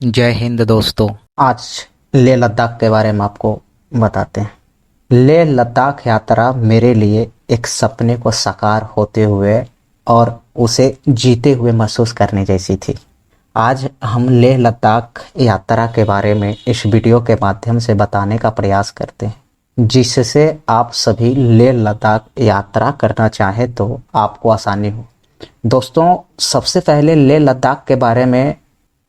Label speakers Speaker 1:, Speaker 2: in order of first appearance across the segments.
Speaker 1: जय हिंद दोस्तों।
Speaker 2: आज लेह लद्दाख के बारे में आपको बताते हैं। लेह लद्दाख यात्रा मेरे लिए एक सपने को साकार होते हुए और उसे जीते हुए महसूस करने जैसी थी। आज हम लेह लद्दाख यात्रा के बारे में इस वीडियो के माध्यम से बताने का प्रयास करते हैं, जिससे आप सभी लेह लद्दाख यात्रा करना चाहें तो आपको आसानी हो। दोस्तों, सबसे पहले लेह लद्दाख के बारे में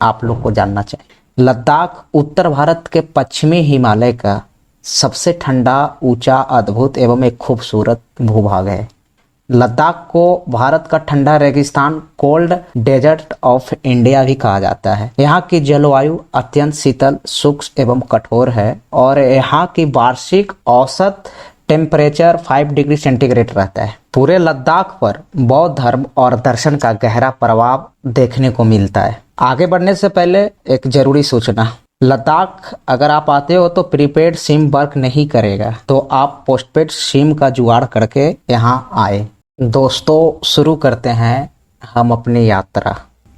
Speaker 2: आप लोग को जानना चाहिए। लद्दाख उत्तर भारत के पश्चिमी हिमालय का सबसे ठंडा, ऊंचा, अद्भुत एवं एक खूबसूरत भूभाग है। लद्दाख को भारत का ठंडा रेगिस्तान, कोल्ड डेजर्ट ऑफ इंडिया भी कहा जाता है। यहाँ की जलवायु अत्यंत शीतल, शुष्क एवं कठोर है और यहाँ की वार्षिक औसत टेम्परेचर 5 डिग्री सेंटीग्रेड रहता है। पूरे लद्दाख पर बौद्ध धर्म और दर्शन का गहरा प्रभाव देखने को मिलता है। आगे बढ़ने से पहले एक जरूरी सूचना, लद्दाख अगर आप आते हो तो प्रीपेड सिम वर्क नहीं करेगा, तो आप पोस्टपेड सिम का जुगाड़ करके यहाँ आए। दोस्तों, शुरू करते हैं हम अपनी यात्रा।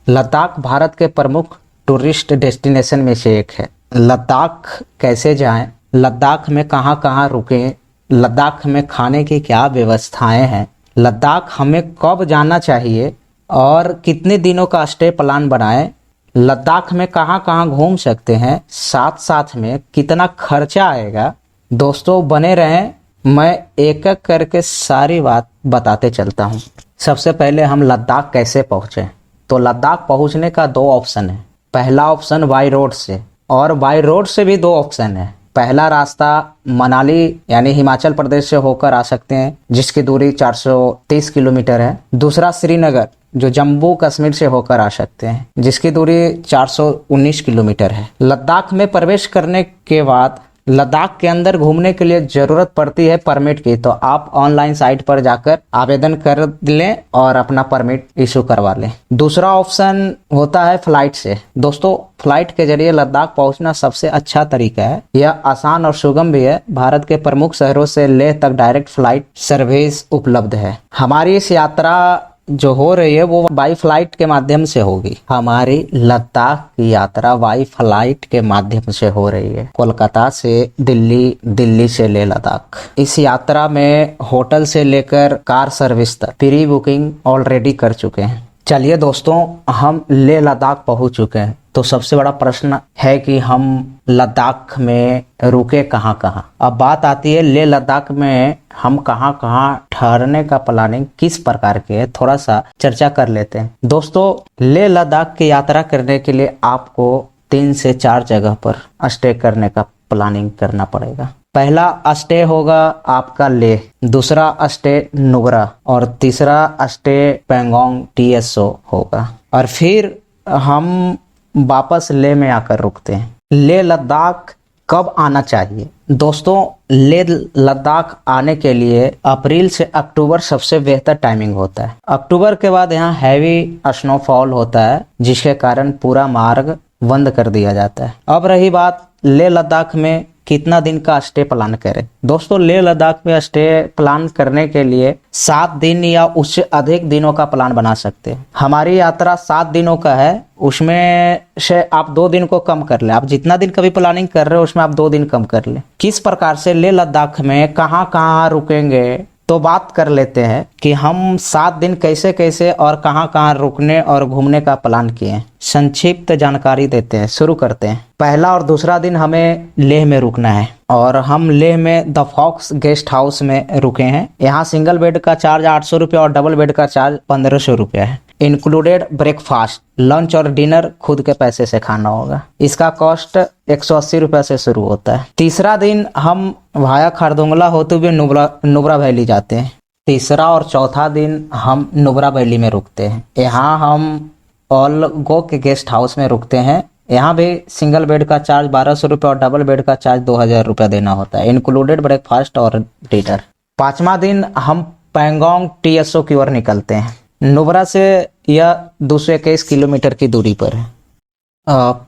Speaker 2: लद्दाख भारत के प्रमुख टूरिस्ट डेस्टिनेशन में से एक है। लद्दाख कैसे जाएं, लद्दाख में कहाँ कहाँ रुकें, लद्दाख में खाने की क्या व्यवस्थाएं हैं, लद्दाख हमें कब जाना चाहिए और कितने दिनों का स्टे प्लान बनाएं, लद्दाख में कहाँ कहाँ घूम सकते हैं, साथ साथ में कितना खर्चा आएगा। दोस्तों बने रहें, मैं एक एक करके सारी बात बताते चलता हूँ। सबसे पहले हम लद्दाख कैसे पहुँचे, तो लद्दाख पहुँचने का 2 ऑप्शन है। पहला ऑप्शन बाई रोड से, और बाई रोड से भी 2 ऑप्शन है। पहला रास्ता मनाली यानी हिमाचल प्रदेश से होकर आ सकते हैं, जिसकी दूरी 430 किलोमीटर है। दूसरा श्रीनगर, जो जम्मू कश्मीर से होकर आ सकते हैं, जिसकी दूरी 419 किलोमीटर है। लद्दाख में प्रवेश करने के बाद लद्दाख के अंदर घूमने के लिए जरूरत पड़ती है परमिट की, तो आप ऑनलाइन साइट पर जाकर आवेदन कर लें और अपना परमिट इशू करवा लें। दूसरा ऑप्शन होता है फ्लाइट से। दोस्तों, फ्लाइट के जरिए लद्दाख पहुंचना सबसे अच्छा तरीका है। यह आसान और सुगम भी है। भारत के प्रमुख शहरों से लेह तक डायरेक्ट फ्लाइट सर्विस उपलब्ध है। हमारी इस यात्रा जो हो रही है वो बाई फ्लाइट के माध्यम से होगी। हमारी लद्दाख की यात्रा बाई फ्लाइट के माध्यम से हो रही है, कोलकाता से दिल्ली, दिल्ली से लेह लद्दाख। इस यात्रा में होटल से लेकर कार सर्विस तक प्री बुकिंग ऑलरेडी कर चुके हैं। चलिए दोस्तों, हम लेह लद्दाख पहुंच चुके हैं। तो सबसे बड़ा प्रश्न है कि हम लद्दाख में रुके कहाँ कहाँ। अब बात आती है लेह लद्दाख में हम कहाँ कहाँ ठहरने का प्लानिंग किस प्रकार के है, थोड़ा सा चर्चा कर लेते हैं। दोस्तों, लेह लद्दाख की यात्रा करने के लिए आपको 3 से 4 जगह पर स्टे करने का प्लानिंग करना पड़ेगा। पहला स्टे होगा आपका लेह, दूसरा स्टे नुब्रा और तीसरा स्टे पैंगोंग TSO होगा, और फिर हम वापस लेह में आकर रुकते हैं। लेह लद्दाख कब आना चाहिए? दोस्तों, लेह लद्दाख आने के लिए अप्रैल से अक्टूबर सबसे बेहतर टाइमिंग होता है। अक्टूबर के बाद यहाँ हैवी स्नोफॉल होता है, जिसके कारण पूरा मार्ग बंद कर दिया जाता है। अब रही बात लेह लद्दाख में कितना दिन का स्टे प्लान करें। दोस्तों, लेह लद्दाख में स्टे प्लान करने के लिए 7 दिन या उससे अधिक दिनों का प्लान बना सकते हैं। हमारी यात्रा 7 दिनों का है, उसमें से आप 2 दिन को कम कर लें। आप जितना दिन का भी प्लानिंग कर रहे हो उसमें आप 2 दिन कम कर लें। किस प्रकार से लेह लद्दाख में कहाँ कहाँ रुकेंगे, तो बात कर लेते हैं कि हम 7 दिन कैसे कैसे और कहाँ कहाँ रुकने और घूमने का प्लान किए हैं। संक्षिप्त जानकारी देते हैं, शुरू करते हैं। पहला और दूसरा दिन हमें लेह में रुकना है और हम लेह में द फॉक्स गेस्ट हाउस में रुके हैं। यहाँ सिंगल बेड का चार्ज 800 रुपये और डबल बेड का चार्ज 1500 रुपये है। इंक्लूडेड ब्रेकफास्ट, लंच और डिनर खुद के पैसे से खाना होगा। इसका कॉस्ट 180 रुपये से शुरू होता है। तीसरा दिन हम भाया खारदुंगला होते हुए नुब्रा वैली जाते हैं। तीसरा और चौथा दिन हम नुब्रा वैली में रुकते हैं। यहाँ हम ऑल गो के गेस्ट हाउस में रुकते हैं। यहाँ भी सिंगल बेड का चार्ज 1200 रुपये और डबल बेड का चार्ज 2000 रुपये देना होता है, इंक्लूडेड ब्रेकफास्ट और डिनर। 5वां दिन हम पैंगोंग TSO की ओर निकलते हैं। नुब्रा से यह 221 किलोमीटर की दूरी पर है।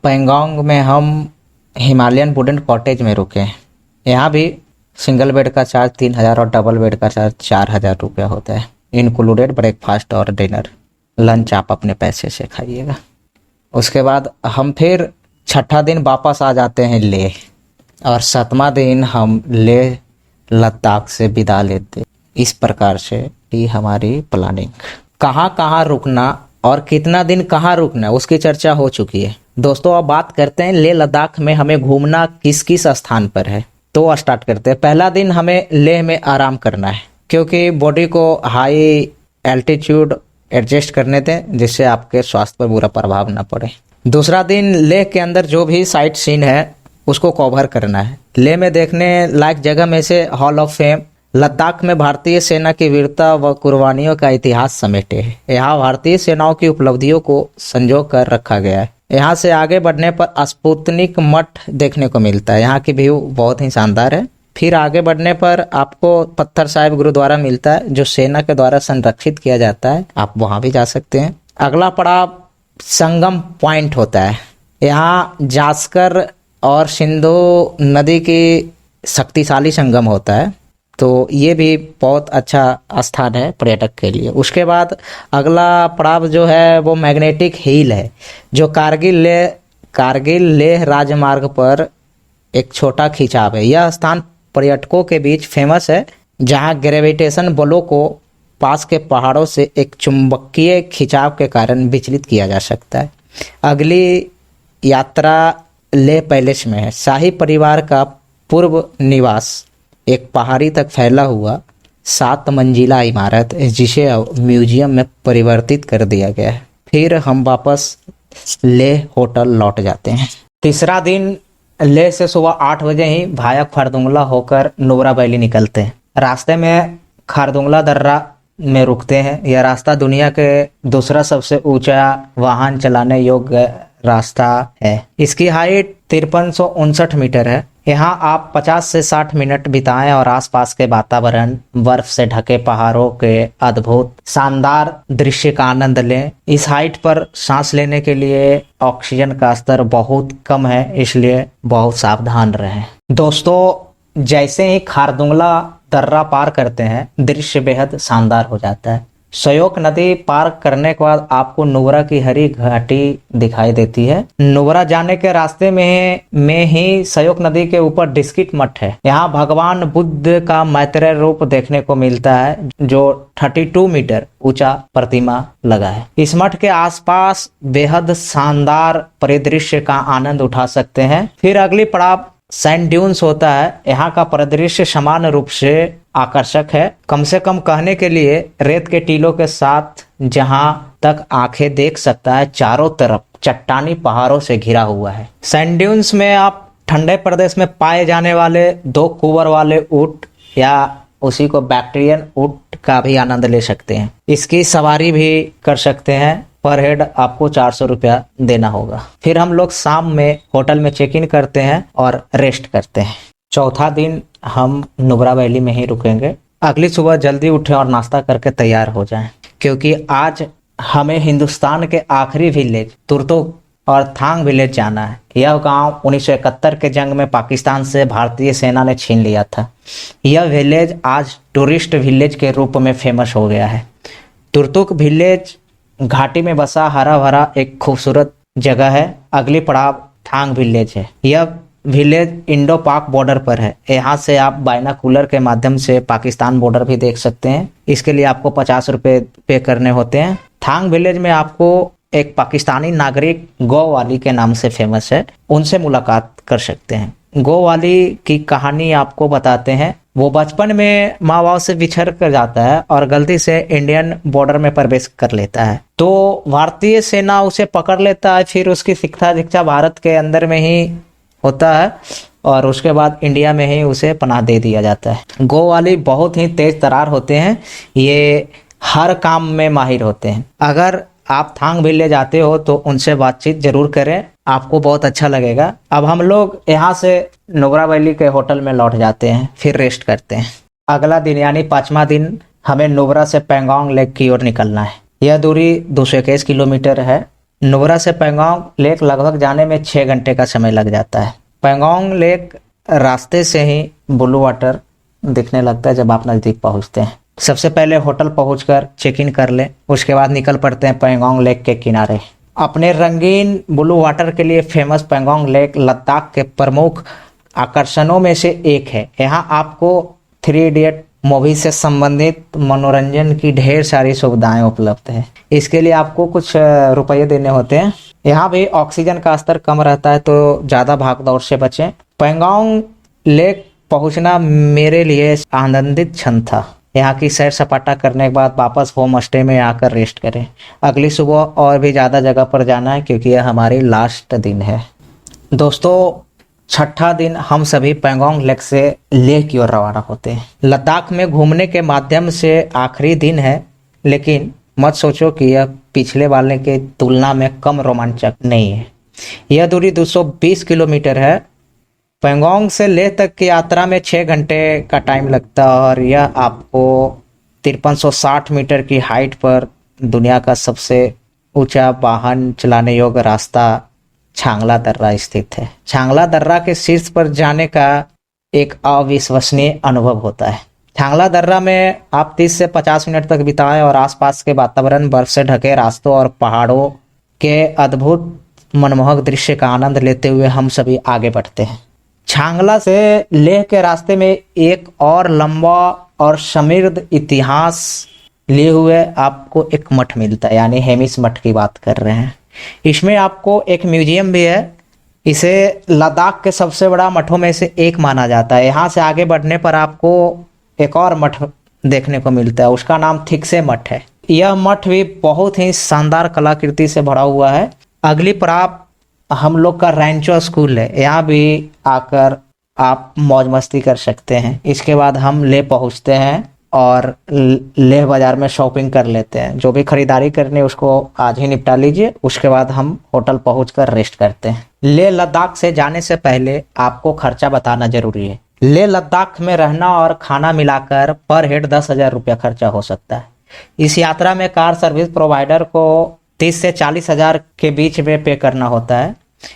Speaker 2: पैंगोंग में हम हिमालयन वुडन कॉटेज में रुके हैं। यहाँ भी सिंगल बेड का चार्ज 3000 और डबल बेड का चार्ज 4000 रुपये होता है, इंक्लूडेड ब्रेकफास्ट और डिनर। लंच आप अपने पैसे से खाइएगा। उसके बाद हम फिर छठा दिन वापस आ जाते हैं लेह, और सातवां दिन हम लेह लद्दाख से विदा लेते। इस प्रकार से ही हमारी प्लानिंग। कहाँ कहाँ रुकना और कितना दिन कहाँ रुकना उसकी चर्चा हो चुकी है। दोस्तों अब बात करते हैं लेह लद्दाख में हमें घूमना किस किस स्थान पर है। तो स्टार्ट करते हैं। पहला दिन हमें लेह में आराम करना है, क्योंकि बॉडी को हाई एल्टीट्यूड एडजस्ट करने दें, जिससे आपके स्वास्थ्य पर बुरा प्रभाव ना पड़े। दूसरा दिन लेह के अंदर जो भी साइट सीन है उसको कवर करना है। लेह में देखने लायक जगह में से हॉल ऑफ फेम, लद्दाख में भारतीय सेना की वीरता व कुर्बानियों का इतिहास समेटे है। यहाँ भारतीय सेनाओं की उपलब्धियों को संजो कर रखा गया है। यहाँ से आगे बढ़ने पर स्पुतनिक मठ देखने को मिलता है। यहाँ की व्यू बहुत ही शानदार है। फिर आगे बढ़ने पर आपको पत्थर साहिब गुरुद्वारा मिलता है, जो सेना के द्वारा संरक्षित किया जाता है। आप वहाँ भी जा सकते हैं। अगला पड़ाव संगम पॉइंट होता है। यहाँ जास्कर और सिंधु नदी की शक्तिशाली संगम होता है, तो ये भी बहुत अच्छा स्थान है पर्यटक के लिए। उसके बाद अगला पड़ाव जो है वो मैग्नेटिक हिल है, जो कारगिल लेह राजमार्ग पर एक छोटा खिंचाव है। यह स्थान पर्यटकों के बीच फेमस है, जहां ग्रेविटेशन बलों को पास के पहाड़ों से एक चुंबकीय खिंचाव के कारण विचलित किया जा सकता है। अगली यात्रा लेह पैलेस में है। शाही परिवार का पूर्व निवास एक पहाड़ी तक फैला हुआ 7 मंजिला इमारत है, जिसे म्यूजियम में परिवर्तित कर दिया गया है। फिर हम वापस लेह होटल लौट जाते हैं। तीसरा दिन लेह से सुबह 8 बजे ही भाया खारदुंगला होकर नुब्रा वैली निकलते हैं। रास्ते में खारदुंगला दर्रा में रुकते हैं। यह रास्ता दुनिया के दूसरा सबसे ऊंचा वाहन चलाने योग्य रास्ता है। इसकी हाइट 5359 मीटर है। यहाँ आप 50 से 60 मिनट बिताएं और आसपास के वातावरण, बर्फ से ढके पहाड़ों के अद्भुत शानदार दृश्य का आनंद लें। इस हाइट पर सांस लेने के लिए ऑक्सीजन का स्तर बहुत कम है, इसलिए बहुत सावधान रहें। दोस्तों जैसे ही खारदुंगला दर्रा पार करते हैं, दृश्य बेहद शानदार हो जाता है। सयोक नदी पार करने के बाद आपको नुब्रा की हरी घाटी दिखाई देती है। नुब्रा जाने के रास्ते में ही सयोक नदी के ऊपर डिस्किट मठ है। यहाँ भगवान बुद्ध का मैत्रेय रूप देखने को मिलता है, जो 32 मीटर ऊंचा प्रतिमा लगा है। इस मठ के आसपास बेहद शानदार परिदृश्य का आनंद उठा सकते हैं। फिर अगली पड़ाव सैंड ड्यून्स होता है। यहाँ का परिदृश्य समान रूप से आकर्षक है। कम से कम कहने के लिए रेत के टीलों के साथ जहां तक आंखें देख सकता है, चारों तरफ चट्टानी पहाड़ों से घिरा हुआ है। सैंड ड्यून्स में आप ठंडे प्रदेश में पाए जाने वाले 2 कुंवर वाले ऊंट या उसी को बैक्टीरियन ऊंट का भी आनंद ले सकते हैं। इसकी सवारी भी कर सकते हैं। पर हेड आपको 400 रुपया देना होगा। फिर हम लोग शाम में होटल में चेक इन करते हैं और रेस्ट करते हैं। चौथा दिन हम नुब्रा वैली में ही रुकेंगे। अगली सुबह जल्दी उठें और नाश्ता करके तैयार हो जाएं, क्योंकि आज हमें हिंदुस्तान के आखिरी विलेज तुर्तुक और थांग विलेज जाना है। यह गांव 1971 के जंग में पाकिस्तान से भारतीय सेना ने छीन लिया था। यह विलेज आज टूरिस्ट विलेज के रूप में फेमस हो गया है। तुर्तुक विलेज घाटी में बसा हरा भरा एक खूबसूरत जगह है। अगली पड़ाव थांग विलेज है। यह विलेज इंडो पाक बॉर्डर पर है। यहाँ से आप बाइनाकुलर के माध्यम से पाकिस्तान बॉर्डर भी देख सकते हैं। इसके लिए आपको 50 रुपये पे करने होते हैं। थांग विलेज में आपको एक पाकिस्तानी नागरिक गो वाली के नाम से फेमस है, उनसे मुलाकात कर सकते हैं। गो वाली की कहानी आपको बताते हैं। वो बचपन में माँ बाप से बिछड़ कर जाता है और गलती से इंडियन बॉर्डर में प्रवेश कर लेता है, तो भारतीय सेना उसे पकड़ लेता है। फिर उसकी शिक्षा दीक्षा भारत के अंदर में ही होता है और उसके बाद इंडिया में ही उसे पनाह दे दिया जाता है। गो वाली बहुत ही तेज तरार होते हैं। ये हर काम में माहिर होते हैं। अगर आप थांग विलेज जाते हो तो उनसे बातचीत जरूर करें, आपको बहुत अच्छा लगेगा। अब हम लोग यहाँ से नुब्रा वैली के होटल में लौट जाते हैं, फिर रेस्ट करते हैं। अगला दिन यानी 5वां दिन हमें नुब्रा से पेंगोंग लेक की ओर निकलना है। यह दूरी 221 किलोमीटर है। नुब्रा से पेंगोंग लेक लगभग जाने में 6 घंटे का समय लग जाता है। पेंगोंग लेक रास्ते से ही ब्लू वाटर दिखने लगता है जब आप नज़दीक पहुँचते हैं। सबसे पहले होटल पहुंचकर चेक इन कर लें, उसके बाद निकल पड़ते हैं पेंगोंग लेक के किनारे। अपने रंगीन ब्लू वाटर के लिए फेमस पेंगोंग लेक लद्दाख के प्रमुख आकर्षणों में से एक है। यहाँ आपको थ्री इडियट मूवी से संबंधित मनोरंजन की ढेर सारी सुविधाएं उपलब्ध है। इसके लिए आपको कुछ रुपये देने होते हैं। यहाँ भी ऑक्सीजन का स्तर कम रहता है, तो ज़्यादा भाग दौड़ से बचें। पेंगोंग लेक पहुँचना मेरे लिए आनंदित क्षण था। यहाँ की सैर सपाटा करने के बाद वापस होम स्टे में आकर रेस्ट करें। अगली सुबह और भी ज़्यादा जगह पर जाना है, क्योंकि यह हमारी लास्ट दिन है। दोस्तों, छठा दिन हम सभी पेंगोंग लेक से लेह की ओर रवाना होते हैं। लद्दाख में घूमने के माध्यम से आखिरी दिन है, लेकिन मत सोचो कि यह पिछले वाले के तुलना में कम रोमांचक नहीं है। यह दूरी 220 किलोमीटर है। पेंगोंग से लेह तक की यात्रा में 6 घंटे का टाइम लगता है और यह आपको 5360 मीटर की हाइट पर दुनिया का सबसे ऊंचा वाहन चलाने योग्य रास्ता छांगला दर्रा स्थित है। छांगला दर्रा के शीर्ष पर जाने का एक अविश्वसनीय अनुभव होता है। छांगला दर्रा में आप 30 से 50 मिनट तक बिताएं और आसपास के वातावरण, बर्फ से ढके रास्तों और पहाड़ों के अद्भुत मनमोहक दृश्य का आनंद लेते हुए हम सभी आगे बढ़ते हैं। छांगला से लेह के रास्ते में एक और लंबा और समृद्ध इतिहास लिए हुए आपको एक मठ मिलता है, यानी हेमिस मठ की बात कर रहे हैं। इसमें आपको एक म्यूजियम भी है। इसे लद्दाख के सबसे बड़ा मठों में से एक माना जाता है। यहाँ से आगे बढ़ने पर आपको एक और मठ देखने को मिलता है, उसका नाम थिक्से मठ है। यह मठ भी बहुत ही शानदार कलाकृति से भरा हुआ है। अगली पर आप हम लोग का रैंचो स्कूल है, यहाँ भी आकर आप मौज मस्ती कर सकते हैं। इसके बाद हम लेह पहुँचते हैं और लेह बाजार में शॉपिंग कर लेते हैं। जो भी खरीदारी करनी है उसको आज ही निपटा लीजिए। उसके बाद हम होटल पहुंचकर रेस्ट करते हैं। लेह लद्दाख से जाने से पहले आपको खर्चा बताना जरूरी है। लेह लद्दाख में रहना और खाना मिलाकर पर हेड 10,000 रुपया खर्चा हो सकता है। इस यात्रा में कार सर्विस प्रोवाइडर को 30 से 40,000 के बीच में पे करना होता है।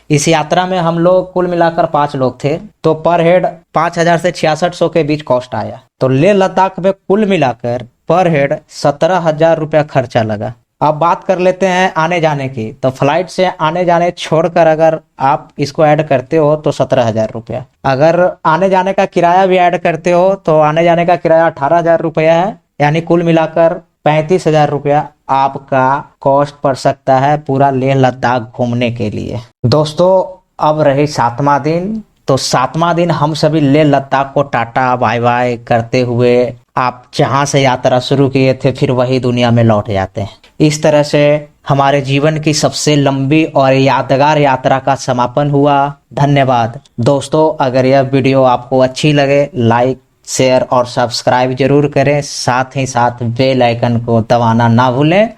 Speaker 2: इस यात्रा में हम लोग कुल मिलाकर 5 लोग थे, तो पर हेड 5,000 से 6600 के बीच कॉस्ट आया। तो लेह लद्दाख में कुल मिलाकर पर हेड 17,000 रुपया खर्चा लगा। अब बात कर लेते हैं आने जाने की। तो फ्लाइट से आने जाने छोड़कर अगर आप इसको ऐड करते हो तो 17,000 रुपया। अगर आने जाने का किराया भी ऐड करते हो तो आने जाने का किराया 18,000 रुपया है, यानी कुल मिलाकर 35,000 रुपया आपका कॉस्ट पड़ सकता है पूरा लेह लद्दाख घूमने के लिए। दोस्तों, अब रही 7वां दिन। तो 7वां दिन हम सभी लेह लद्दाख को टाटा बाय बाय करते हुए आप जहां से यात्रा शुरू किए थे फिर वही दुनिया में लौट जाते हैं। इस तरह से हमारे जीवन की सबसे लंबी और यादगार यात्रा का समापन हुआ। धन्यवाद दोस्तों। अगर यह वीडियो आपको अच्छी लगे, लाइक, शेयर और सब्सक्राइब जरूर करें। साथ ही साथ बेल आइकन को दबाना ना भूलें।